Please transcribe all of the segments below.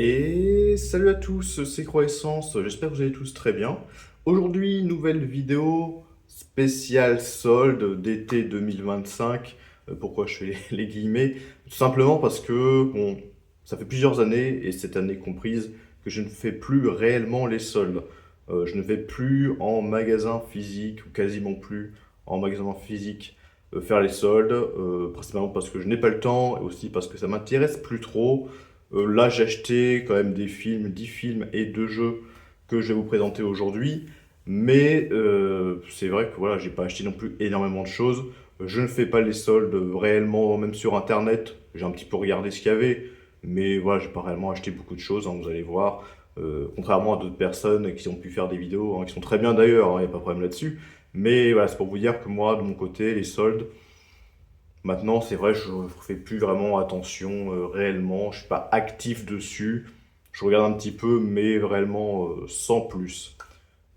Et salut à tous, c'est Croissance, j'espère que vous allez tous très bien. Aujourd'hui, nouvelle vidéo spéciale solde d'été 2025. Pourquoi je fais les guillemets? Tout simplement parce que, bon, ça fait plusieurs années, et cette année comprise, que je ne fais plus réellement les soldes. Je ne vais plus en magasin physique, ou quasiment plus en magasin physique, faire les soldes, principalement parce que je n'ai pas le temps, et aussi parce que ça m'intéresse plus trop. Là, j'ai acheté quand même des films, 10 films et 2 jeux que je vais vous présenter aujourd'hui. Mais c'est vrai que voilà, j'ai pas acheté non plus énormément de choses. Je ne fais pas les soldes réellement, même sur internet. J'ai un petit peu regardé ce qu'il y avait. Mais voilà, j'ai pas réellement acheté beaucoup de choses, hein, vous allez voir. Contrairement à d'autres personnes qui ont pu faire des vidéos, hein, qui sont très bien d'ailleurs, il n'y a pas de problème là-dessus. Mais voilà, c'est pour vous dire que moi, de mon côté, les soldes, maintenant, c'est vrai, je ne fais plus vraiment attention réellement. Je suis pas actif dessus. Je regarde un petit peu, mais réellement sans plus.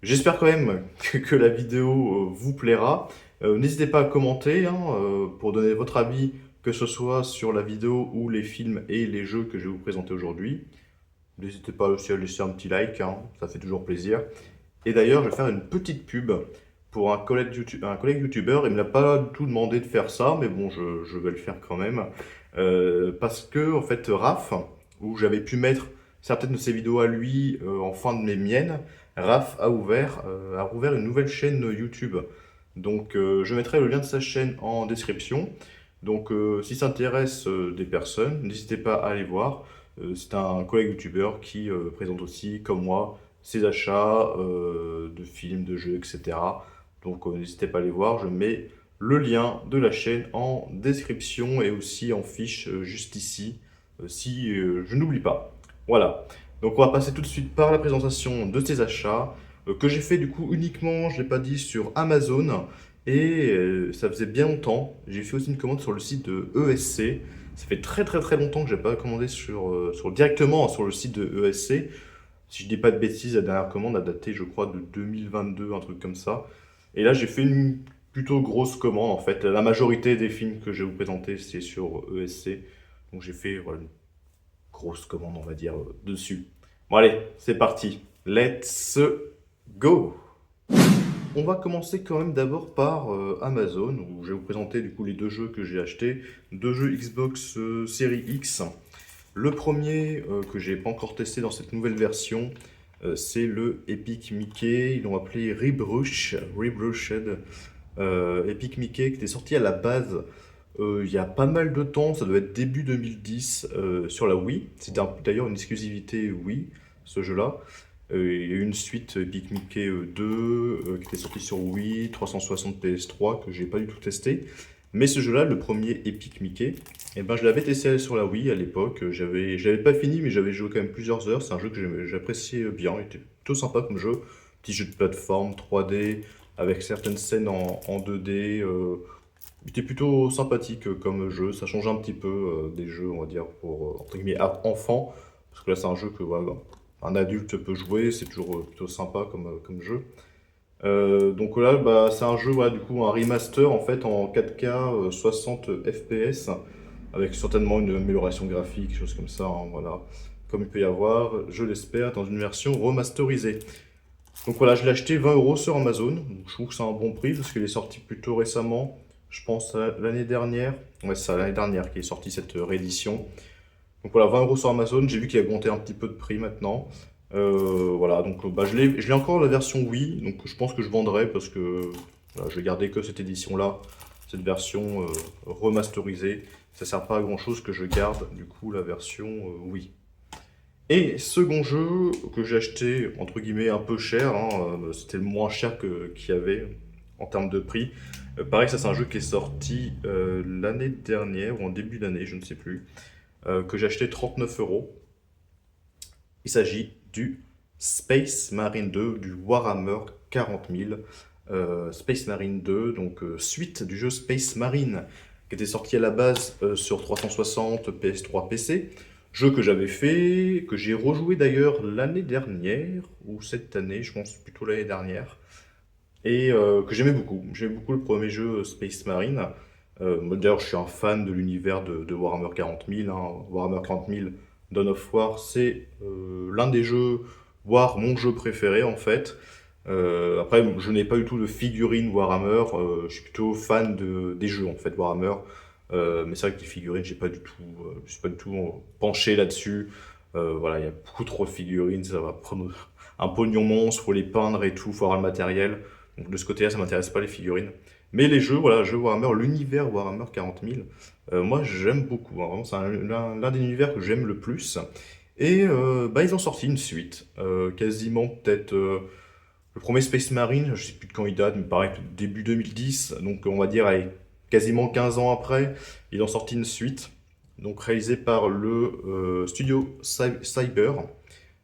J'espère quand même que la vidéo vous plaira. N'hésitez pas à commenter hein, pour donner votre avis, que ce soit sur la vidéo ou les films et les jeux que je vais vous présenter aujourd'hui. N'hésitez pas aussi à laisser un petit like, hein, ça fait toujours plaisir. Et d'ailleurs, je vais faire une petite pub pour un collègue youtubeur. Il ne me l'a pas du tout demandé de faire ça, mais bon, je vais le faire quand même. Parce que, en fait, Raph, où j'avais pu mettre certaines de ses vidéos à lui en fin de mes miennes, Raph a rouvert une nouvelle chaîne YouTube. Donc, je mettrai le lien de sa chaîne en description. Donc, si ça intéresse des personnes, n'hésitez pas à aller voir. C'est un collègue youtubeur qui présente aussi, comme moi, ses achats de films, de jeux, etc. Donc n'hésitez pas à les voir, je mets le lien de la chaîne en description et aussi en fiche juste ici, si je n'oublie pas. Voilà, donc on va passer tout de suite par la présentation de ces achats, que j'ai fait du coup uniquement, je ne l'ai pas dit, sur Amazon, et ça faisait bien longtemps. J'ai fait aussi une commande sur le site de ESC. Ça fait très très très longtemps que je n'ai pas commandé directement sur le site de ESC. Si je dis pas de bêtises, la dernière commande a daté, je crois, de 2022, un truc comme ça. Et là, j'ai fait une plutôt grosse commande, en fait. La majorité des films que je vais vous présenter, c'est sur ESC. Donc j'ai fait voilà, une grosse commande, on va dire, dessus. Bon, allez, c'est parti. Let's go! On va commencer quand même d'abord par Amazon, où je vais vous présenter du coup les deux jeux que j'ai achetés. Deux jeux Xbox Series X. Le premier que j'ai pas encore testé dans cette nouvelle version, c'est le Epic Mickey. Ils l'ont appelé Rebrushed. Epic Mickey qui était sorti à la base il y a pas mal de temps, ça doit être début 2010 sur la Wii. C'était d'ailleurs une exclusivité Wii, ce jeu-là. Il y a eu une suite Epic Mickey 2 qui était sortie sur Wii, 360 PS3 que j'ai pas du tout testé. Mais ce jeu-là, le premier Epic Mickey, eh ben, je l'avais testé sur la Wii à l'époque. Je l'avais pas fini, mais j'avais joué quand même plusieurs heures. C'est un jeu que j'appréciais bien. Il était plutôt sympa comme jeu. Petit jeu de plateforme 3D avec certaines scènes en 2D. Il était plutôt sympathique comme jeu. Ça change un petit peu des jeux, on va dire, pour entre guillemets enfants. Parce que là, c'est un jeu que voilà, un adulte peut jouer. C'est toujours plutôt sympa comme jeu. Donc là, bah, c'est un jeu, voilà, du coup, un remaster en fait en 4K 60 FPS avec certainement une amélioration graphique, chose comme ça, hein, voilà, comme il peut y avoir, je l'espère, dans une version remasterisée. Donc voilà, je l'ai acheté 20 euros sur Amazon. Donc, je trouve que c'est un bon prix parce qu'il est sorti plutôt récemment. Je pense à l'année dernière. Ouais, c'est ça, l'année dernière qui est sortie cette réédition. Donc voilà, 20 euros sur Amazon. J'ai vu qu'il a augmenté un petit peu de prix maintenant. Voilà, donc bah, je l'ai encore la version Wii. Donc je pense que je vendrai parce que voilà, je vais garder que cette édition-là, cette version remasterisée. Ça sert pas à grand-chose que je garde du coup la version Wii. Et second jeu que j'ai acheté entre guillemets un peu cher, hein, c'était le moins cher qu'il y avait en termes de prix. Pareil, ça c'est un jeu qui est sorti l'année dernière ou en début d'année, je ne sais plus, que j'ai acheté 39 euros. Il s'agit du Space Marine 2, du Warhammer 40 000. Space Marine 2, donc suite du jeu Space Marine, qui était sorti à la base sur 360, PS3, PC. Jeu que j'avais fait, que j'ai rejoué d'ailleurs l'année dernière, ou cette année, je pense plutôt l'année dernière, et que j'aimais beaucoup. J'aimais beaucoup le premier jeu Space Marine. Moi, d'ailleurs, je suis un fan de l'univers de Warhammer 40 000. Hein. Warhammer 40 000, Dawn of War, c'est l'un des jeux, voire mon jeu préféré en fait. Après, je n'ai pas du tout de figurines Warhammer, je suis plutôt fan des jeux en fait Warhammer. Mais c'est vrai que les figurines, je suis pas du tout penché là-dessus. Voilà, il y a beaucoup trop de figurines, ça va prendre un pognon monstre, faut les peindre et tout, faut avoir le matériel. Donc de ce côté-là, ça m'intéresse pas les figurines. Mais les jeux, voilà, jeux Warhammer, l'univers Warhammer 40 000, moi j'aime beaucoup, hein. Vraiment, c'est l'un des univers que j'aime le plus. Et bah, ils ont sorti une suite, quasiment peut-être le premier Space Marine, je sais plus de quand il date, mais pareil, début 2010, donc on va dire allez, quasiment 15 ans après, ils ont sorti une suite, donc réalisée par le studio Cyber,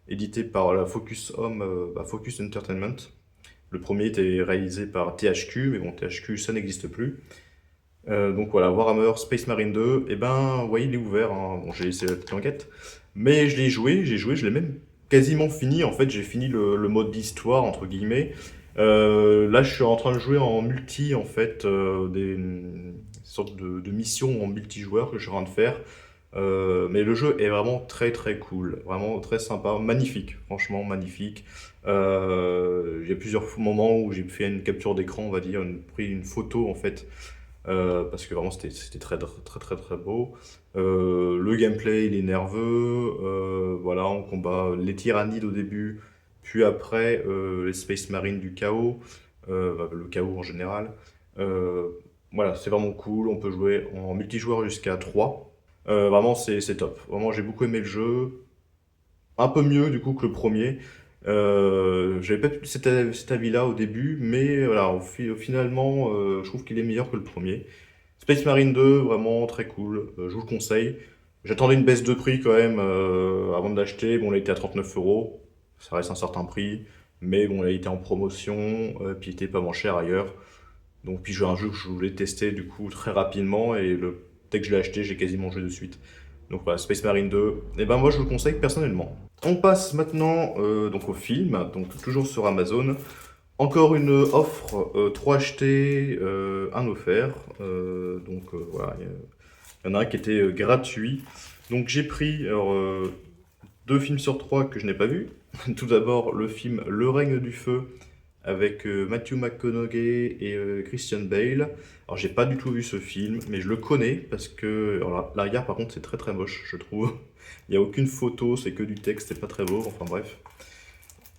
édité par la Focus Home, Focus Entertainment. Le premier était réalisé par THQ, mais bon, THQ, ça n'existe plus. Donc voilà, Warhammer Space Marine 2, et ben, ouais, il est ouvert, hein. Bon, j'ai laissé la petite enquête, mais je l'ai joué, je l'ai même quasiment fini. En fait, j'ai fini le mode d'histoire, entre guillemets. Là, je suis en train de jouer en multi, en fait, des sortes de missions en multijoueur que je suis en train de faire. Mais le jeu est vraiment très très cool, vraiment très sympa, magnifique, franchement magnifique. Il y a plusieurs moments où j'ai fait une capture d'écran, on va dire, pris une photo en fait, parce que vraiment c'était très très très très beau. Le gameplay il est nerveux, voilà, on combat les tyrannides au début, puis après les Space Marines du chaos, le chaos en général. Euh, voilà, c'est vraiment cool, on peut jouer en multijoueur jusqu'à 3. Vraiment, c'est top. Vraiment, j'ai beaucoup aimé le jeu. Un peu mieux, du coup, que le premier. J'avais pas cet avis-là au début, mais voilà, finalement, je trouve qu'il est meilleur que le premier. Space Marine 2, vraiment très cool. Je vous le conseille. J'attendais une baisse de prix quand même avant de l'acheter. Bon, il était à 39 €. Ça reste un certain prix. Mais bon, il a été en promotion, puis il était pas moins cher ailleurs. Donc, puis j'ai un jeu que je voulais tester du coup très rapidement et dès que je l'ai acheté, j'ai quasiment joué de suite. Donc voilà, Space Marine 2, et ben moi je vous le conseille personnellement. On passe maintenant donc au film, donc toujours sur Amazon. Encore une offre, 3 achetés, 1 offert. Voilà, il y en a un qui était gratuit. Donc j'ai pris alors, 2 films sur 3 que je n'ai pas vus. Tout d'abord le film Le règne du feu avec Matthew McConaughey et Christian Bale. Alors j'ai pas du tout vu ce film, mais je le connais parce que alors, l'arrière par contre c'est très très moche, je trouve. Il n'y a aucune photo, c'est que du texte, c'est pas très beau, enfin bref.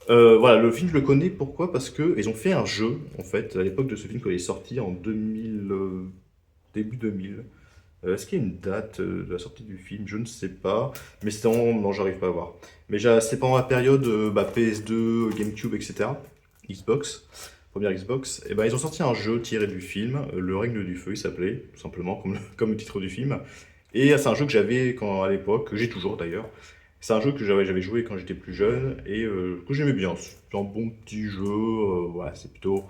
Voilà, le film je le connais, pourquoi? Parce que ils ont fait un jeu, en fait, à l'époque de ce film quand il est sorti en 2000, début 2000. Est-ce qu'il y a une date de la sortie du film? Je ne sais pas, mais c'était non, j'arrive pas à voir. Mais c'est pendant la période PS2, GameCube, etc. Xbox, première Xbox, et ben ils ont sorti un jeu tiré du film, Le règne du feu, il s'appelait, tout simplement, comme le titre du film. Et c'est un jeu que j'avais à l'époque, que j'ai toujours d'ailleurs. C'est un jeu que j'avais joué quand j'étais plus jeune et que j'aimais bien. C'est un bon petit jeu, voilà, c'est plutôt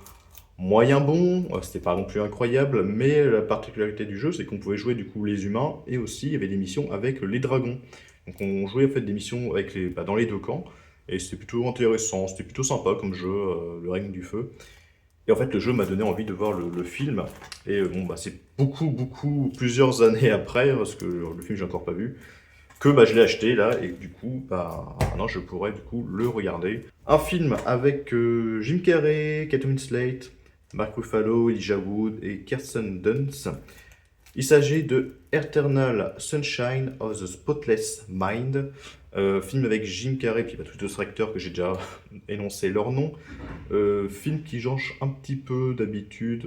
moyen bon, c'était pas non plus incroyable, mais la particularité du jeu, c'est qu'on pouvait jouer du coup les humains et aussi il y avait des missions avec les dragons. Donc on jouait en fait des missions avec dans les deux camps et c'était plutôt intéressant, c'était plutôt sympa comme jeu, le règne du feu. Et en fait le jeu m'a donné envie de voir le film et bon bah c'est plusieurs années après parce que le film j'ai encore pas vu que bah, je l'ai acheté là et du coup bah maintenant je pourrais du coup le regarder. Un film avec Jim Carrey, Kate Winslet, Mark Ruffalo, Elijah Wood et Kirsten Dunst. Il s'agit de Eternal Sunshine of the Spotless Mind, film avec Jim Carrey puis bah, tous d'autres acteurs que j'ai déjà énoncé leur nom. Film qui change un petit peu d'habitude,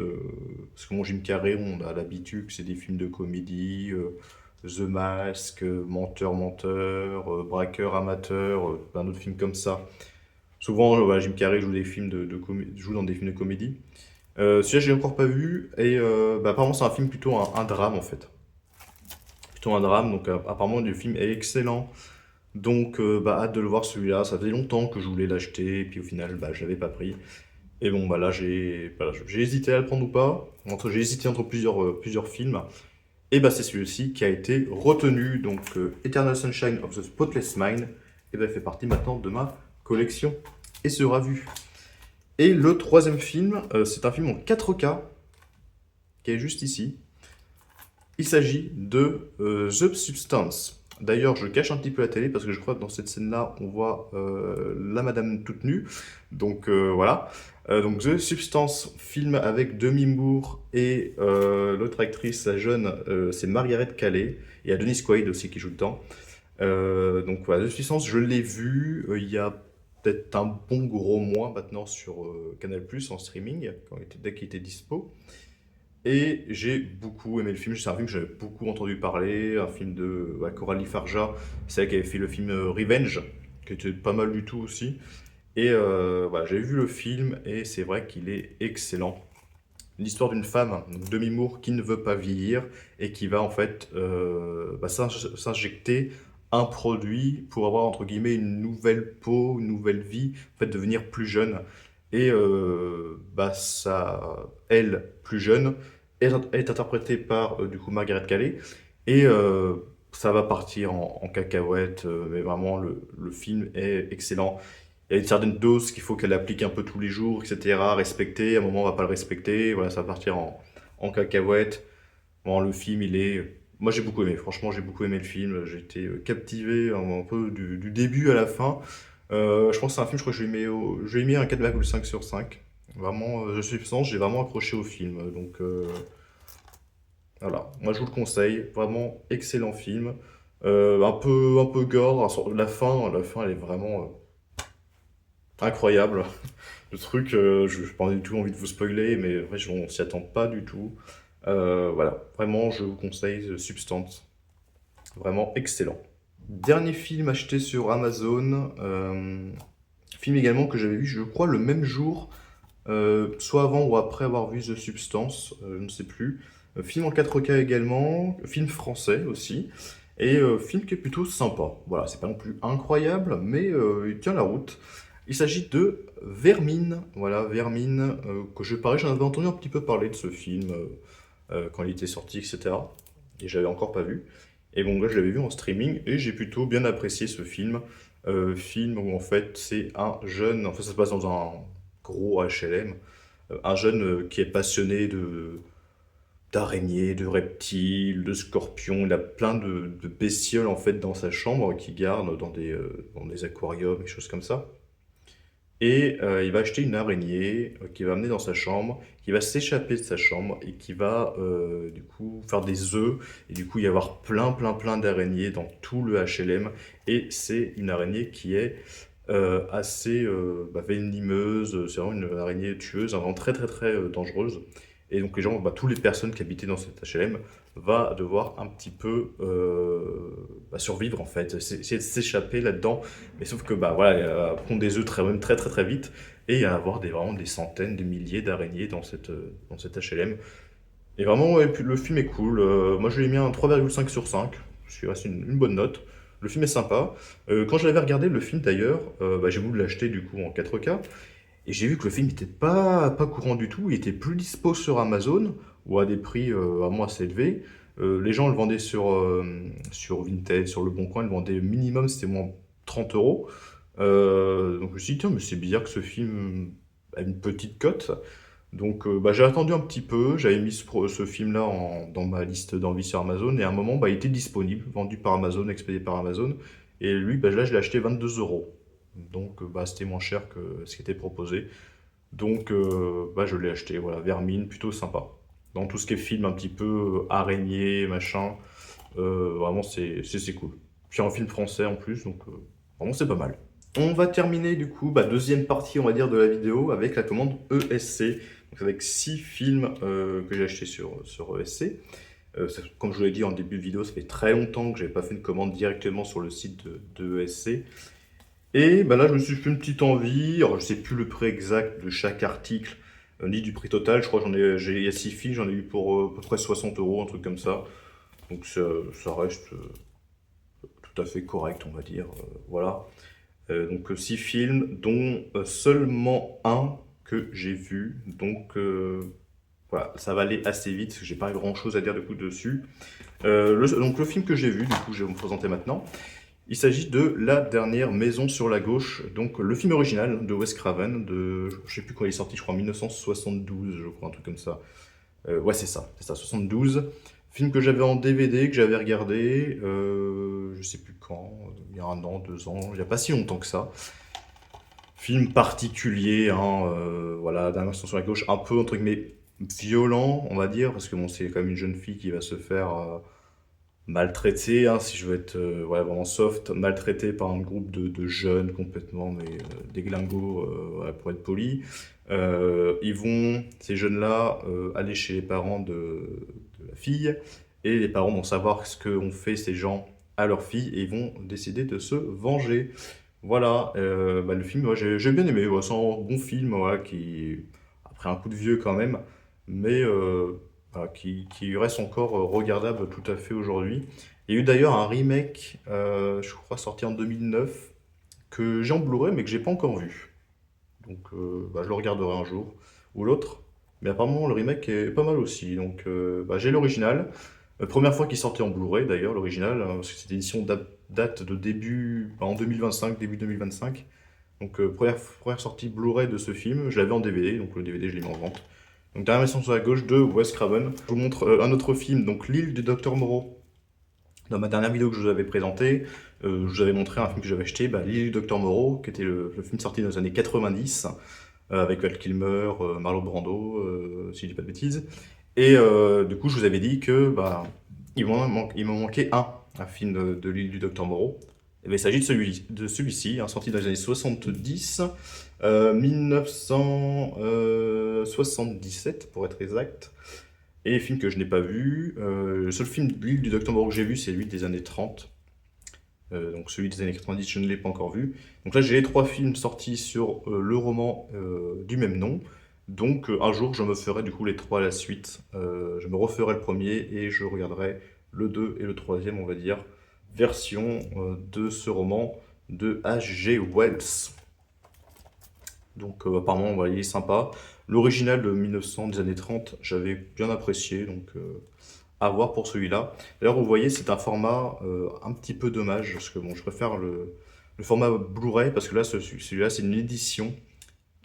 parce que mon Jim Carrey, on a l'habitude que c'est des films de comédie, The Mask, Menteur, Menteur, Braqueur, Amateur, plein d'autres films comme ça. Souvent, voilà, Jim Carrey joue, joue dans des films de comédie. Celui-là, j'ai encore pas vu, et apparemment, c'est un film plutôt un drame en fait. Plutôt un drame, donc apparemment, le film est excellent. Donc, hâte de le voir celui-là. Ça faisait longtemps que je voulais l'acheter, et puis au final, je l'avais pas pris. Et bon, bah là, j'ai hésité à le prendre ou pas. J'ai hésité entre plusieurs films. Et bah c'est celui-ci qui a été retenu, donc Eternal Sunshine of the Spotless Mind, et bah, fait partie maintenant de ma collection et sera vu. Et le troisième film, c'est un film en 4K, qui est juste ici. Il s'agit de The Substance. D'ailleurs, je cache un petit peu la télé parce que je crois que dans cette scène-là, on voit la madame toute nue. Donc voilà. Donc The Substance, film avec Demi Moore et l'autre actrice, la jeune, c'est Margaret Qualley. Et il y a Dennis Quaid aussi qui joue dedans. Donc voilà, The Substance, je l'ai vu il y a peut-être un bon gros mois maintenant sur Canal+, en streaming, dès qu'il était dispo. Et j'ai beaucoup aimé le film. C'est un film que j'avais beaucoup entendu parler, un film de Coralie Farja, c'est elle qui avait fait le film Revenge, qui était pas mal du tout aussi. Et voilà, j'avais vu le film et c'est vrai qu'il est excellent. L'histoire d'une femme, donc Demi Moore, qui ne veut pas vieillir et qui va en fait s'injecter un produit pour avoir entre guillemets une nouvelle peau, une nouvelle vie, en fait devenir plus jeune. Et ça, elle, plus jeune, est interprétée par du coup Margaret Qualley et ça va partir en cacahuète, mais vraiment le film est excellent. Il y a une certaine dose qu'il faut qu'elle applique un peu tous les jours, etc. Respecter, à un moment on va pas le respecter, voilà, ça va partir en cacahuète. Bon, le film, il est... Moi j'ai beaucoup aimé, franchement j'ai beaucoup aimé le film, j'ai été captivé un peu du début à la fin. Je pense que c'est un film, je crois que je lui ai mis un 4,5 sur 5. Vraiment, je suis sens, j'ai vraiment accroché au film, donc voilà, moi je vous le conseille, vraiment excellent film. Un peu gore, hein, la fin elle est vraiment incroyable. Le truc, je n'ai pas du tout envie de vous spoiler, mais en fait, on s'y attend pas du tout. Voilà, vraiment, je vous conseille The Substance. Vraiment excellent. Dernier film acheté sur Amazon. Film également que j'avais vu, je crois, le même jour, soit avant ou après avoir vu The Substance, je ne sais plus. Film en 4K également, film français aussi. Et film qui est plutôt sympa. Voilà, c'est pas non plus incroyable, mais il tient la route. Il s'agit de Vermine. Voilà, Vermine, que pareil, j'en avais entendu un petit peu parler de ce film quand il était sorti, etc. Et j'avais encore pas vu. Et bon, là, je l'avais vu en streaming et j'ai plutôt bien apprécié ce film. Film où en fait, c'est un jeune, en fait, ça se passe dans un gros HLM, un jeune qui est passionné d'araignées, de reptiles, de scorpions. Il a plein de bestioles en fait dans sa chambre qu'il garde dans des aquariums, des choses comme ça. Et il va acheter une araignée qu'il va amener dans sa chambre, qui va s'échapper de sa chambre et qui va du coup faire des œufs. Et du coup, il va y avoir plein d'araignées dans tout le HLM. Et c'est une araignée qui est assez venimeuse. C'est vraiment une araignée tueuse, vraiment très dangereuse. Et donc les gens, toutes les personnes qui habitaient dans cet HLM va devoir un petit peu survivre en fait, essayer de s'échapper là-dedans. Mais sauf que voilà, elle va prendre des œufs même très vite et il va y avoir vraiment des centaines, des milliers d'araignées dans cette HLM. Et vraiment, ouais, puis le film est cool. Moi, je lui ai mis un 3,5 sur 5, ce qui reste une bonne note. Le film est sympa. Quand je l'avais regardé, le film d'ailleurs, j'ai voulu l'acheter du coup en 4K. Et j'ai vu que le film n'était pas courant du tout. Il était plus dispo sur Amazon ou à des prix vraiment assez élevés. Les gens le vendaient sur Vinted, sur Le Bon Coin, ils le vendaient minimum, c'était moins 30 euros. Donc je me suis dit, tiens, mais c'est bizarre que ce film a une petite cote. Donc j'ai attendu un petit peu, j'avais mis ce film-là dans ma liste d'envie sur Amazon, et à un moment, il était disponible, vendu par Amazon, expédié par Amazon, et lui, là, je l'ai acheté 22 euros. Donc c'était moins cher que ce qui était proposé. Donc je l'ai acheté, voilà, Vermine, plutôt sympa. Dans tout ce qui est film un petit peu araignée, machin, vraiment c'est cool. Puis un film français en plus, donc vraiment c'est pas mal. On va terminer du coup, deuxième partie on va dire de la vidéo avec la commande ESC. Donc avec 6 films que j'ai achetés sur ESC. Comme je vous l'ai dit en début de vidéo, ça fait très longtemps que j'avais pas fait une commande directement sur le site de ESC. Et là, je me suis fait une petite envie. Alors, je sais plus le prix exact de chaque article, ni du prix total. Je crois il y a 6 films, j'en ai eu pour à peu près 60 euros, un truc comme ça. Donc ça reste tout à fait correct, on va dire. Voilà. Donc 6 films, dont seulement un que j'ai vu. Donc voilà, ça va aller assez vite, parce que j'ai pas grand chose à dire de coup dessus. Donc le film que j'ai vu, du coup, je vais vous le présenter maintenant. Il s'agit de La dernière maison sur la gauche, donc le film original de Wes Craven, je sais plus quand il est sorti, je crois en 1972, je crois, un truc comme ça. Ouais, c'est ça, 72. Film que j'avais en DVD, que j'avais regardé, je sais plus quand, il y a 1 an, 2 ans, il y a pas si longtemps que ça. Film particulier, hein, voilà, Dernière Station sur la gauche, un peu entre guillemets violent, on va dire, parce que bon, c'est quand même une jeune fille qui va se faire maltraiter, hein, si je veux être ouais, vraiment soft, maltraitée par un groupe de jeunes complètement des glingos, ouais, pour être poli. Ils vont, ces jeunes-là, aller chez les parents de la fille, et les parents vont savoir ce qu'ont fait ces gens à leur fille, et ils vont décider de se venger. Voilà, bah, le film, ouais, j'ai bien aimé, ouais, c'est un bon film, voilà, qui, après un coup de vieux quand même, mais voilà, qui reste encore regardable tout à fait aujourd'hui. Il y a eu d'ailleurs un remake, je crois sorti en 2009, que j'ai en Blu-ray mais que j'ai pas encore vu. Donc bah, je le regarderai un jour ou l'autre. Mais apparemment le remake est pas mal aussi. Donc bah, j'ai l'original. Première fois qu'il sortait en Blu-ray d'ailleurs, l'original, hein, parce que cette édition date de début, bah, en 2025, début 2025. Donc première sortie Blu-ray de ce film, je l'avais en DVD, donc le DVD je l'ai mis en vente. Donc Dernière Mission sur la gauche de Wes Craven. Je vous montre un autre film, donc L'île du Docteur Moreau. Dans ma dernière vidéo que je vous avais présentée, je vous avais montré un film que j'avais acheté, bah, L'île du Docteur Moreau, qui était le film sorti dans les années 90, avec Val Kilmer, Marlon Brando, si je dis pas de bêtises. Et du coup, je vous avais dit que bah, il m'en manquait un film de l'île du Docteur Moreau. Et bien, il s'agit de celui-ci, hein, sorti dans les années 70, 1977 pour être exact. Et film que je n'ai pas vu. Le seul film de l'île du Docteur Moreau que j'ai vu, c'est lui des années 30. Donc celui des années 90, je ne l'ai pas encore vu. Donc là, j'ai les 3 films sortis sur le roman du même nom. Donc un jour, je me ferai du coup les 3 à la suite. Je me referai le premier et je regarderai le 2 et le troisième, on va dire, version de ce roman de H.G. Wells. Donc apparemment, voilà, il est sympa. L'original de 1900, des années 30, j'avais bien apprécié, donc à voir pour celui-là. D'ailleurs, vous voyez, c'est un format un petit peu dommage, parce que bon, je préfère le format Blu-ray, parce que là, celui-là, c'est une édition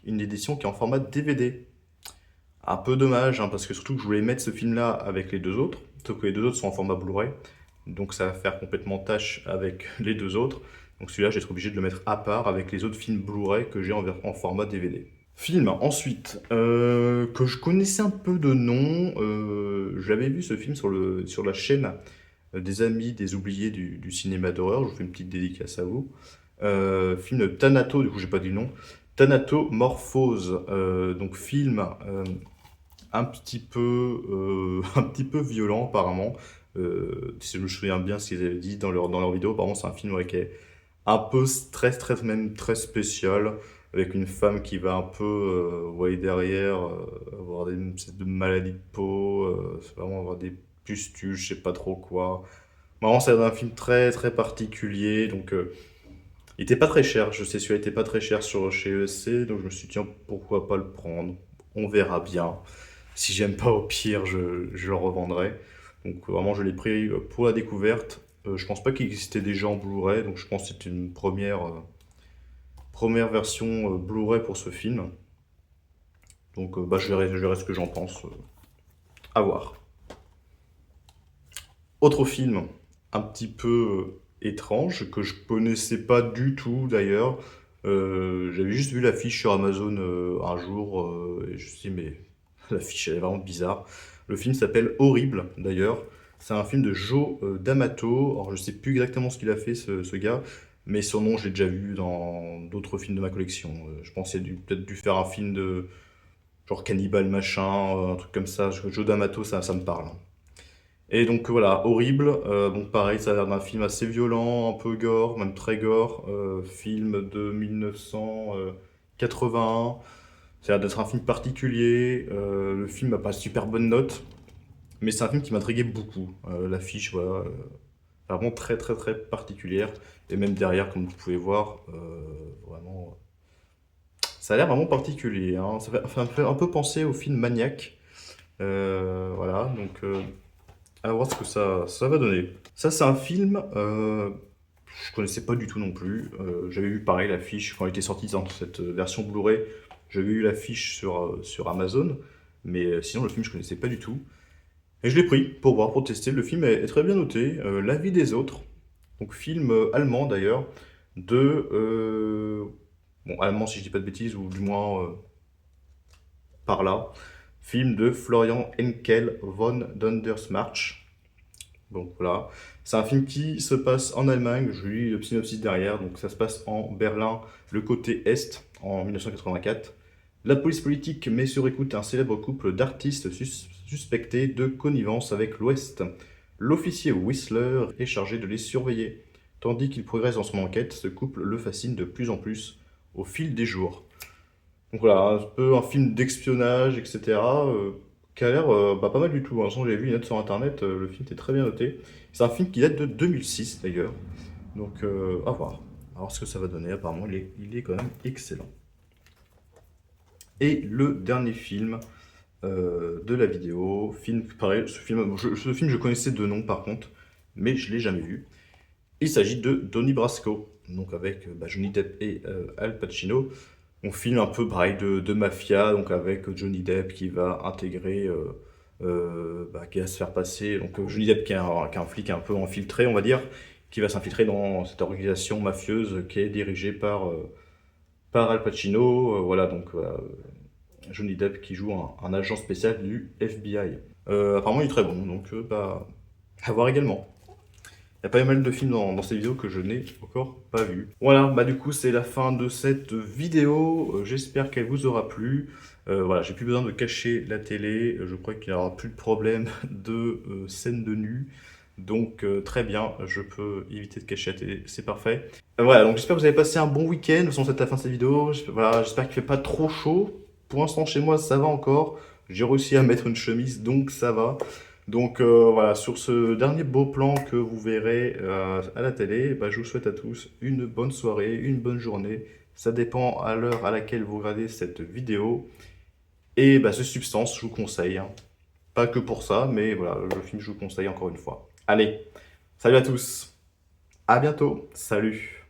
qui est en format DVD. Un peu dommage, hein, parce que surtout que je voulais mettre ce film-là avec les 2 autres, sauf que les 2 autres sont en format Blu-ray, donc ça va faire complètement tâche avec les 2 autres. Donc celui-là, j'ai été obligé de le mettre à part avec les autres films Blu-ray que j'ai en format DVD. Film, ensuite, que je connaissais un peu de nom, j'avais vu ce film sur la chaîne des Amis des Oubliés du cinéma d'horreur, je vous fais une petite dédicace à vous. Film de Thanato, du coup j'ai pas dit le nom, Thanatomorphose, donc film un petit peu violent apparemment. Si je me souviens bien ce qu'ils avaient dit dans leur vidéo, apparemment c'est un film, ouais, qui est un peu même très spécial, avec une femme qui va un peu, vous voyez derrière, avoir une espèce de maladie de peau, c'est vraiment avoir des pustules, je sais pas trop quoi. Vraiment, c'est un film très très particulier, donc il était pas très cher, je sais celui-là était pas très cher chez ESC, donc je me suis dit, tiens, pourquoi pas le prendre? On verra bien. Si j'aime pas, au pire, je le revendrai. Donc vraiment, je l'ai pris pour la découverte. Je pense pas qu'il existait déjà en Blu-ray, donc je pense que c'est une première version Blu-ray pour ce film. Donc bah, je verrai ce que j'en pense. À voir. Autre film, un petit peu étrange, que je connaissais pas du tout d'ailleurs. J'avais juste vu l'affiche sur Amazon un jour, et je me suis dit, mais l'affiche elle est vraiment bizarre. Le film s'appelle Horrible d'ailleurs. C'est un film de Joe D'Amato. Alors je sais plus exactement ce qu'il a fait ce gars, mais son nom j'ai déjà vu dans d'autres films de ma collection. Je pense qu'il a peut-être dû faire un film de genre Cannibal machin, un truc comme ça. Joe D'Amato, ça me parle. Et donc voilà, Horrible. Donc pareil, ça a l'air d'un film assez violent, un peu gore, même très gore. Film de 1981. Ça a l'air d'être un film particulier. Le film n'a pas super bonne note, mais c'est un film qui m'intriguait beaucoup. L'affiche, voilà, vraiment très très très particulière. Et même derrière, comme vous pouvez voir, vraiment, ça a l'air vraiment particulier, hein. Ça fait un peu penser au film Maniac. Voilà, donc à voir ce que ça va donner. Ça, c'est un film, je connaissais pas du tout non plus. J'avais vu pareil l'affiche quand il était sorti dans cette version Blu-ray. J'avais eu l'affiche sur Amazon, mais sinon le film je connaissais pas du tout. Et je l'ai pris pour voir, pour tester. Le film est très bien noté. La vie des autres, donc film allemand d'ailleurs, bon, allemand si je dis pas de bêtises, ou du moins par là. Film de Florian Henkel von Dondersmarck. Donc voilà, c'est un film qui se passe en Allemagne, je lis le synopsis derrière, donc ça se passe en Berlin, le côté Est, en 1984. La police politique met sur écoute un célèbre couple d'artistes suspectés de connivence avec l'Ouest. L'officier Whistler est chargé de les surveiller. Tandis qu'il progresse dans son enquête, ce couple le fascine de plus en plus au fil des jours. Donc voilà, un peu un film d'espionnage, etc. Qui a l'air pas mal du tout. Hein. J'ai vu une note sur internet, le film était très bien noté. C'est un film qui date de 2006 d'ailleurs. Donc à voir. À voir ce que ça va donner. Apparemment, il est quand même excellent. Et le dernier film de la vidéo, film pareil, ce film je connaissais de nom par contre, mais je l'ai jamais vu. Il s'agit de Donnie Brasco, donc avec Johnny Depp et Al Pacino. On filme un peu pareil de mafia, donc avec Johnny Depp qui va intégrer, qui va se faire passer, donc Johnny Depp qui est un flic un peu infiltré, on va dire, qui va s'infiltrer dans cette organisation mafieuse qui est dirigée par Al Pacino, voilà, donc Johnny Depp qui joue un agent spécial du FBI. Apparemment il est très bon, donc à voir également. Il y a pas mal de films dans ces vidéos que je n'ai encore pas vu. Voilà, du coup c'est la fin de cette vidéo. J'espère qu'elle vous aura plu. Voilà, j'ai plus besoin de cacher la télé. Je crois qu'il n'y aura plus de problème de scène de nu. Donc très bien, je peux éviter de cacher la télé, c'est parfait. Voilà, donc j'espère que vous avez passé un bon week-end. De toute façon, c'est la fin de cette vidéo. Voilà, j'espère qu'il fait pas trop chaud. Pour l'instant, chez moi, ça va encore. J'ai réussi à mettre une chemise, donc ça va. Donc voilà, sur ce dernier beau plan que vous verrez à la télé, je vous souhaite à tous une bonne soirée, une bonne journée. Ça dépend à l'heure à laquelle vous regardez cette vidéo. Et ce Substance, je vous conseille. Hein. Pas que pour ça, mais voilà, le film, je vous conseille encore une fois. Allez, salut à tous. À bientôt. Salut.